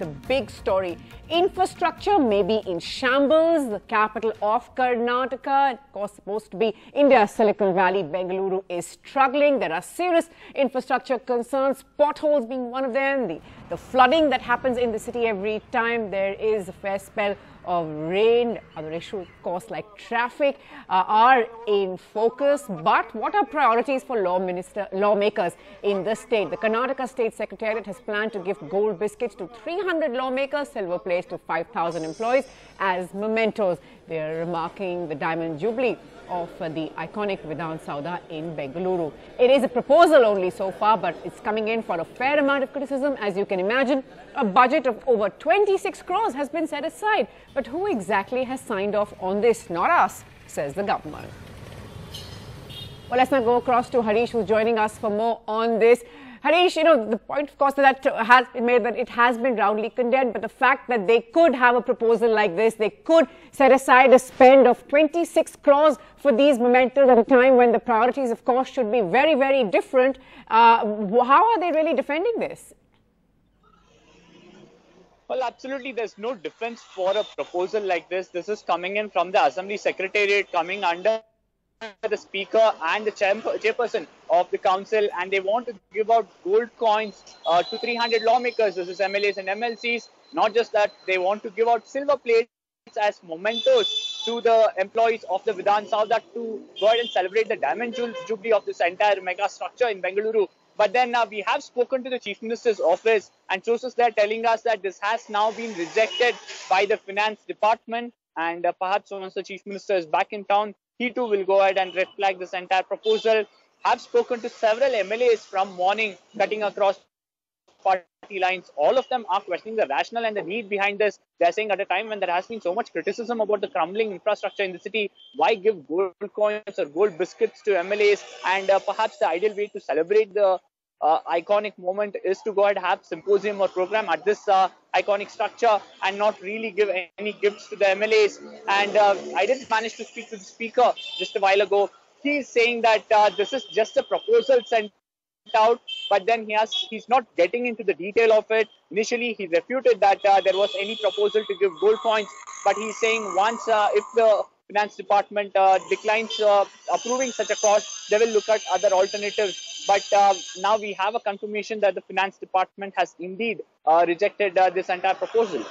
the big story. Infrastructure may be in shambles. The capital of Karnataka, of course, supposed to be India's Silicon Valley, Bengaluru, is struggling. There are serious infrastructure concerns, potholes being one of them. The flooding that happens in the city every time there is a fair spell of rain. Other issues, of course, like traffic, are in focus. But what are priorities for lawmakers in the state? The Karnataka State Secretariat has planned to give gold biscuits to 300 lawmakers, silver plates to 5,000 employees as mementos. They are marking the diamond jubilee of the iconic Vidhana Souda in Bengaluru. It is a proposal only so far, but it's coming in for a fair amount of criticism. As you can imagine, a budget of over 26 crores has been set aside. But who exactly has signed off on this? Not us, says the government. Well, let's now go across to Harish, who's joining us for more on this. Harish, the point, of course, that has been made that it has been roundly condemned, but the fact that they could have a proposal like this, they could set aside a spend of 26 crores for these mementos at a time when the priorities, of course, should be very, very different. How are they really defending this? Well, absolutely. There's no defense for a proposal like this. This is coming in from the Assembly Secretariat, coming under the Speaker and the chairperson of the council, and they want to give out gold coins to 300 lawmakers. This is MLAs and MLCs. Not just that, they want to give out silver plates as mementos to the employees of the Vidhana Souda to go ahead and celebrate the diamond jubilee of this entire mega structure in Bengaluru. But then we have spoken to the Chief Minister's office, and sources there telling us that this has now been rejected by the Finance Department, and perhaps once the Chief Minister is back in town, he too will go ahead and red flag this entire proposal. I've spoken to several MLAs from morning, cutting across party lines. All of them are questioning the rationale and the need behind this. They're saying at a time when there has been so much criticism about the crumbling infrastructure in the city, why give gold coins or gold biscuits to MLAs? And perhaps the ideal way to celebrate the iconic moment is to go ahead and have symposium or program at this iconic structure and not really give any gifts to the MLAs. And I did manage to speak to the Speaker just a while ago. He's saying that this is just a proposal sent out, but then he's not getting into the detail of it. Initially, he refuted that there was any proposal to give gold coins, but he's saying once if the Finance Department declines approving such a cost, they will look at other alternatives. But now we have a confirmation that the Finance Department has indeed rejected this entire proposal.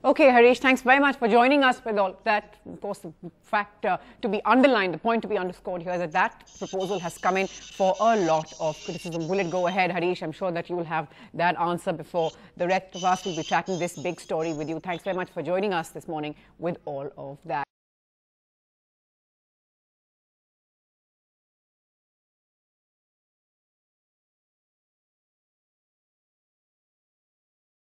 Okay, Harish, thanks very much for joining us with all that. Of course, the fact to be underlined, the point to be underscored here is that proposal has come in for a lot of criticism. Will it go ahead, Harish? I'm sure that you will have that answer before the rest of us will be tracking this big story with you. Thanks very much for joining us this morning with all of that.